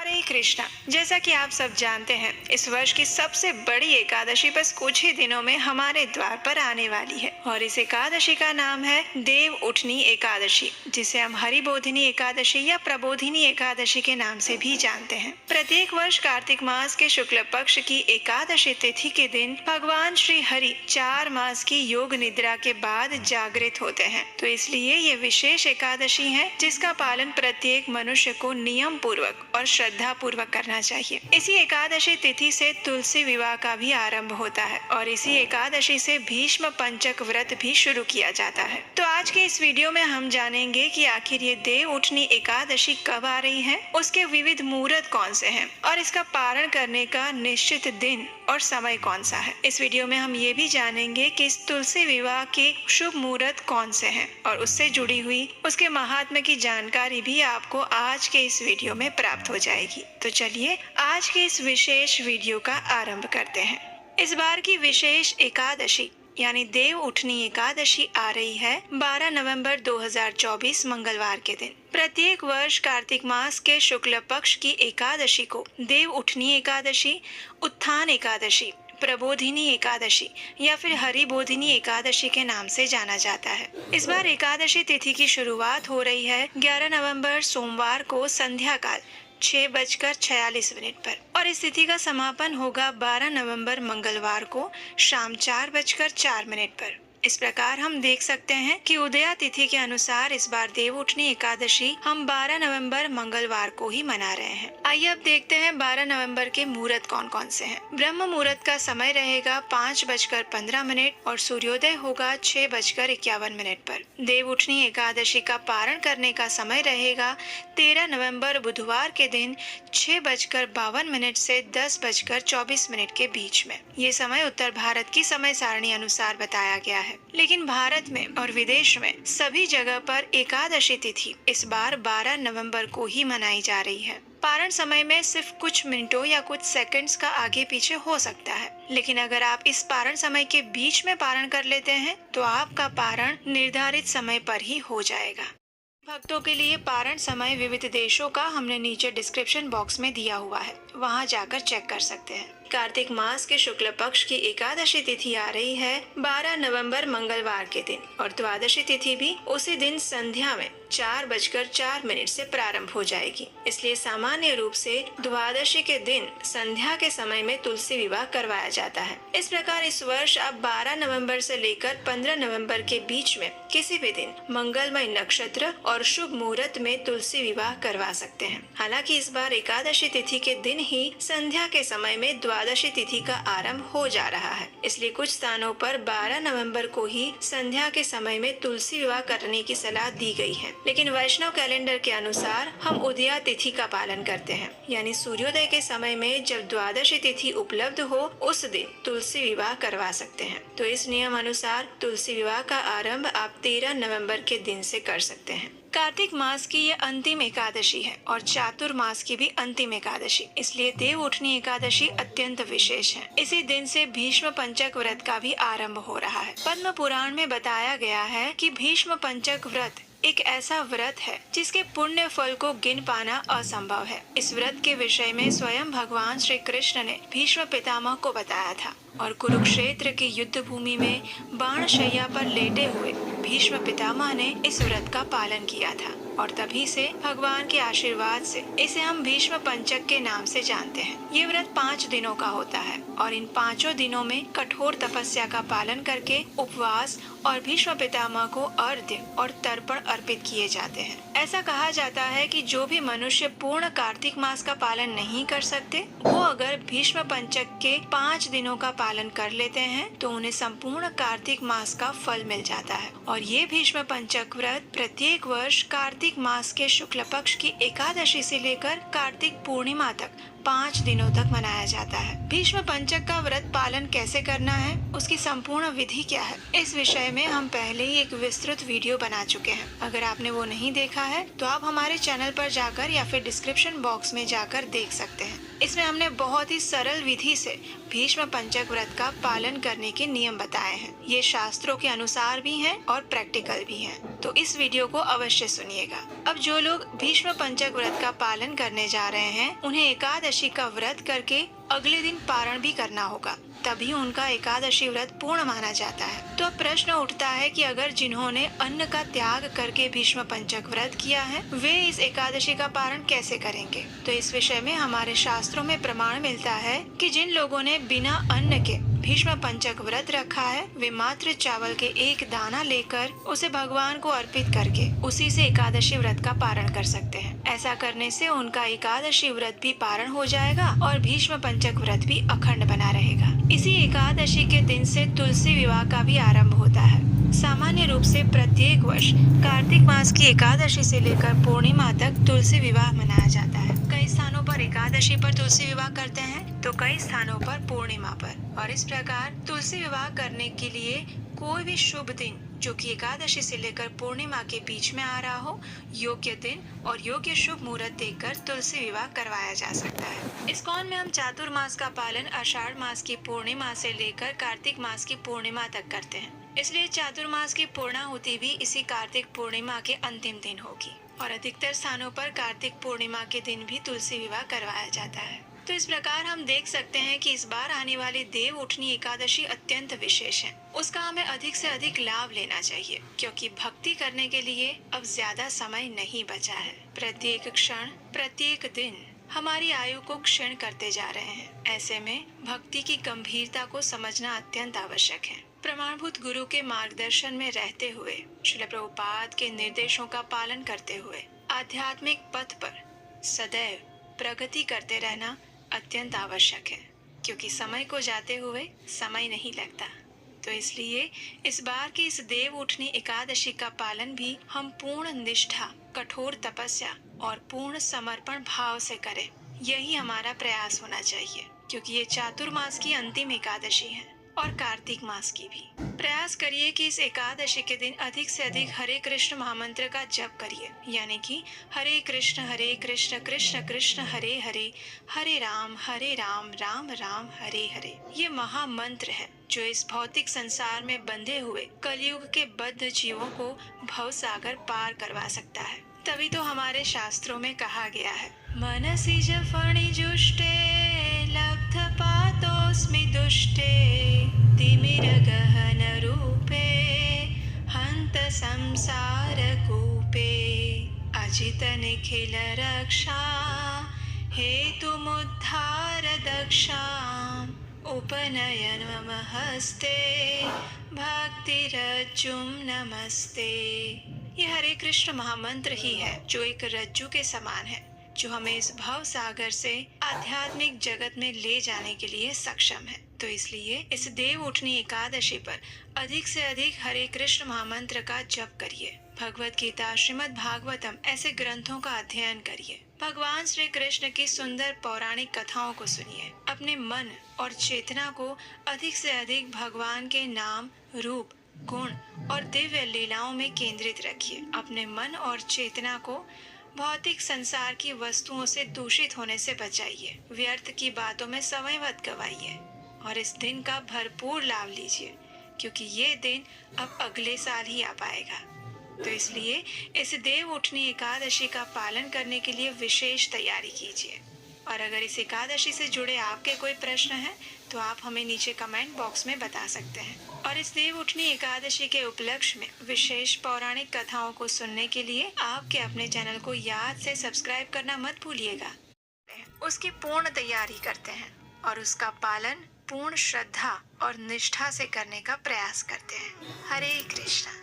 हरे कृष्णा। जैसा कि आप सब जानते हैं, इस वर्ष की सबसे बड़ी एकादशी बस कुछ ही दिनों में हमारे द्वार पर आने वाली है और इस एकादशी का नाम है देव उठनी एकादशी, जिसे हम हरिबोधिनी एकादशी या प्रबोधिनी एकादशी के नाम से भी जानते हैं। प्रत्येक वर्ष कार्तिक मास के शुक्ल पक्ष की एकादशी तिथि के दिन भगवान श्री हरि 4 मास की योग निद्रा के बाद जागृत होते हैं, तो इसलिए ये विशेष एकादशी है जिसका पालन प्रत्येक मनुष्य को नियम पूर्वक और श्रद्धा पूर्वक करना चाहिए। इसी एकादशी तिथि से तुलसी विवाह का भी आरंभ होता है और इसी एकादशी से भीष्म पंचक व्रत भी शुरू किया जाता है। तो आज के इस वीडियो में हम जानेंगे कि आखिर ये देव उठनी एकादशी कब आ रही है, उसके विविध मुहूर्त कौन से हैं और इसका पारण करने का निश्चित दिन और समय कौन सा है। इस वीडियो में हम ये भी जानेंगे कि इस तुलसी विवाह के शुभ मुहूर्त कौन से हैं और उससे जुड़ी हुई उसके महात्म्य की जानकारी भी आपको आज के इस वीडियो में प्राप्त हो जाएगी। तो चलिए आज के इस विशेष वीडियो का आरंभ करते हैं। इस बार की विशेष एकादशी यानी देव उठनी एकादशी आ रही है 12 नवंबर 2024 मंगलवार के दिन। प्रत्येक वर्ष कार्तिक मास के शुक्ल पक्ष की एकादशी को देव उठनी एकादशी, उत्थान एकादशी, प्रबोधिनी एकादशी या फिर हरिबोधिनी एकादशी के नाम से जाना जाता है। इस बार एकादशी तिथि की शुरुआत हो रही है 11 नवंबर सोमवार को संध्या काल 6:46 पर और इस तिथि का समापन होगा 12 नवंबर मंगलवार को शाम 4:04 पर। इस प्रकार हम देख सकते हैं कि उदया तिथि के अनुसार इस बार देव उठनी एकादशी हम 12 नवंबर मंगलवार को ही मना रहे हैं। आइए अब देखते हैं 12 नवंबर के मुहूर्त कौन कौन से हैं। ब्रह्म मुहूर्त का समय रहेगा 5:15 और सूर्योदय होगा 6:51 पर। देव उठनी एकादशी का पारण करने का समय रहेगा 13 नवंबर बुधवार के दिन 6:52 से 10:24 के बीच में। ये समय उत्तर भारत की समय सारणी अनुसार बताया गया है, लेकिन भारत में और विदेश में सभी जगह पर एकादशी तिथि इस बार 12 नवंबर को ही मनाई जा रही है। पारण समय में सिर्फ कुछ मिनटों या कुछ सेकंड्स का आगे पीछे हो सकता है, लेकिन अगर आप इस पारण समय के बीच में पारण कर लेते हैं तो आपका पारण निर्धारित समय पर ही हो जाएगा। भक्तों के लिए पारण समय विविध देशों का हमने नीचे डिस्क्रिप्शन बॉक्स में दिया हुआ है, वहां जाकर चेक कर सकते हैं। कार्तिक मास के शुक्ल पक्ष की एकादशी तिथि आ रही है 12 नवंबर मंगलवार के दिन और द्वादशी तिथि भी उसी दिन संध्या में 4:04 से प्रारंभ हो जाएगी। इसलिए सामान्य रूप से द्वादशी के दिन संध्या के समय में तुलसी विवाह करवाया जाता है। इस प्रकार इस वर्ष आप 12 नवंबर से लेकर 15 नवंबर के बीच में किसी भी दिन मंगलमय नक्षत्र और शुभ मुहूर्त में तुलसी विवाह करवा सकते हैं। हालांकि इस बार एकादशी तिथि के दिन ही संध्या के समय में द्वादशी तिथि का आरंभ हो जा रहा है, इसलिए कुछ स्थानों पर 12 नवंबर को ही संध्या के समय में तुलसी विवाह करने की सलाह दी गई है। लेकिन वैष्णव कैलेंडर के अनुसार हम उदया तिथि का पालन करते हैं, यानी सूर्योदय के समय में जब द्वादशी तिथि उपलब्ध हो उस दिन तुलसी विवाह करवा सकते हैं। तो इस नियम अनुसार तुलसी विवाह का आरंभ आप 13 नवंबर के दिन से कर सकते हैं। कार्तिक मास की ये अंतिम एकादशी है और चातुर्मास की भी अंतिम एकादशी, इसलिए देव उठनी एकादशी अत्यंत विशेष है। इसी दिन से भीष्म पंचक व्रत का भी आरंभ हो रहा है। पद्म पुराण में बताया गया है कि भीष्म पंचक व्रत एक ऐसा व्रत है जिसके पुण्य फल को गिन पाना असंभव है। इस व्रत के विषय में स्वयं भगवान श्री कृष्ण ने भीष्म पितामह को बताया था और कुरुक्षेत्र की युद्ध भूमि में बाण शैया पर लेटे हुए भीष्म पितामह ने इस व्रत का पालन किया था और तभी से भगवान के आशीर्वाद से इसे हम भीष्म पंचक के नाम से जानते हैं। ये व्रत 5 दिनों का होता है और इन 5 दिनों में कठोर तपस्या का पालन करके उपवास और भीष्म पितामह को अर्घ्य और तर्पण अर्पित किए जाते हैं। ऐसा कहा जाता है कि जो भी मनुष्य पूर्ण कार्तिक मास का पालन नहीं कर सकते, वो अगर भीष्म पंचक के 5 दिनों का पालन कर लेते हैं तो उन्हें संपूर्ण कार्तिक मास का फल मिल जाता है। और ये भीष्म पंचक व्रत प्रत्येक वर्ष कार्तिक मास के शुक्ल पक्ष की एकादशी से लेकर कार्तिक पूर्णिमा तक 5 दिनों तक मनाया जाता है। भीष्म पंचक का व्रत पालन कैसे करना है, उसकी संपूर्ण विधि क्या है, इस विषय में हम पहले ही एक विस्तृत वीडियो बना चुके हैं। अगर आपने वो नहीं देखा है तो आप हमारे चैनल पर जाकर या फिर डिस्क्रिप्शन बॉक्स में जाकर देख सकते हैं। इसमें हमने बहुत ही सरल विधि से भीष्म पंचक व्रत का पालन करने के नियम बताए हैं। ये शास्त्रों के अनुसार भी हैं और प्रैक्टिकल भी हैं। तो इस वीडियो को अवश्य सुनिएगा। अब जो लोग भीष्म पंचक व्रत का पालन करने जा रहे हैं, उन्हें एकादशी का व्रत करके अगले दिन पारण भी करना होगा, तभी उनका एकादशी व्रत पूर्ण माना जाता है। तो अब प्रश्न उठता है कि अगर जिन्होंने अन्न का त्याग करके भीष्म पंचक व्रत किया है, वे इस एकादशी का पारण कैसे करेंगे। तो इस विषय में हमारे शास्त्रों में प्रमाण मिलता है कि जिन लोगों ने बिना अन्न के भीष्म पंचक व्रत रखा है, वे मात्र चावल के एक दाना लेकर उसे भगवान को अर्पित करके उसी से एकादशी व्रत का पारण कर सकते हैं। ऐसा करने से उनका एकादशी व्रत भी पारण हो जाएगा और भीष्म पंचक व्रत भी अखंड बना रहेगा। इसी एकादशी के दिन से तुलसी विवाह का भी आरंभ होता है। सामान्य रूप से प्रत्येक वर्ष कार्तिक मास की एकादशी से लेकर पूर्णिमा तक तुलसी विवाह मनाया जाता है। कई स्थानों पर एकादशी पर तुलसी विवाह करते हैं तो कई स्थानों पर पूर्णिमा पर। और इस प्रकार तुलसी विवाह करने के लिए कोई भी शुभ दिन जो कि एकादशी से लेकर पूर्णिमा के बीच में आ रहा हो, योग्य दिन और योग्य शुभ मुहूर्त देखकर तुलसी विवाह करवाया जा सकता है। इस्कॉन में हम चातुर्मास का पालन आषाढ़ मास की पूर्णिमा से लेकर कार्तिक मास की पूर्णिमा तक करते हैं। इसलिए चातुर्मास की पूर्णाहुति भी इसी कार्तिक पूर्णिमा के अंतिम दिन होगी और अधिकतर स्थानों पर कार्तिक पूर्णिमा के दिन भी तुलसी विवाह करवाया जाता है। तो इस प्रकार हम देख सकते हैं कि इस बार आने वाली देव उठनी एकादशी अत्यंत विशेष है। उसका हमें अधिक से अधिक लाभ लेना चाहिए, क्योंकि भक्ति करने के लिए अब ज्यादा समय नहीं बचा है। प्रत्येक क्षण प्रत्येक दिन हमारी आयु को क्षीण करते जा रहे हैं। ऐसे में भक्ति की गंभीरता को समझना अत्यंत आवश्यक है। प्रमाणभूत गुरु के मार्गदर्शन में रहते हुए, श्रील प्रभुपाद के निर्देशों का पालन करते हुए आध्यात्मिक पथ पर सदैव प्रगति करते रहना अत्यंत आवश्यक है, क्योंकि समय को जाते हुए समय नहीं लगता। तो इसलिए इस बार की इस देव उठनी एकादशी का पालन भी हम पूर्ण निष्ठा, कठोर तपस्या और पूर्ण समर्पण भाव से करें। यही हमारा प्रयास होना चाहिए, क्योंकि ये चातुर्मास की अंतिम एकादशी है और कार्तिक मास की भी। प्रयास करिए कि इस एकादशी के दिन अधिक से अधिक हरे कृष्ण महामंत्र का जप करिए, यानी कि हरे कृष्ण कृष्ण कृष्ण हरे हरे, हरे राम राम राम हरे हरे। ये महामंत्र है जो इस भौतिक संसार में बंधे हुए कलयुग के बद्ध जीवों को भव सागर पार करवा सकता है। तभी तो हमारे शास्त्रों में कहा गया है, मनसि फणि जुष्टे लब्ध पातोस्मि दुष्टे तिमिर गहन रूपे हंत संसार कूपे अजित निखिल रक्षा हेतु मुद्धार दक्षा उपनयन मम हस्ते भक्तिरज्जुम नमस्ते। ये हरे कृष्ण महामंत्र ही है जो एक रज्जु के समान है, जो हमें इस भव सागर से आध्यात्मिक जगत में ले जाने के लिए सक्षम है। तो इसलिए इस देव उठनी एकादशी पर अधिक से अधिक हरे कृष्ण महामंत्र का जप करिए। भगवत गीता, श्रीमद् भागवतम ऐसे ग्रंथों का अध्ययन करिए। भगवान श्री कृष्ण की सुंदर पौराणिक कथाओं को सुनिए। अपने मन और चेतना को अधिक से अधिक भगवान के नाम, रूप, गुण और दिव्य लीलाओं में केंद्रित रखिए। अपने मन और चेतना को भौतिक संसार की वस्तुओं से दूषित होने से बचाइए। व्यर्थ की बातों में समय मत गवाइए और इस दिन का भरपूर लाभ लीजिए, क्योंकि ये दिन अब अगले साल ही आ पाएगा। तो इसलिए इस देव उठनी एकादशी का पालन करने के लिए विशेष तैयारी कीजिए। और अगर इस एकादशी से जुड़े आपके कोई प्रश्न हैं तो आप हमें नीचे कमेंट बॉक्स में बता सकते हैं। और इस देव उठनी एकादशी के उपलक्ष्य में विशेष पौराणिक कथाओं को सुनने के लिए आपके अपने चैनल को याद से सब्सक्राइब करना मत भूलिएगा। उसकी पूर्ण तैयारी करते हैं और उसका पालन पूर्ण श्रद्धा और निष्ठा से करने का प्रयास करते हैं। हरे कृष्णा।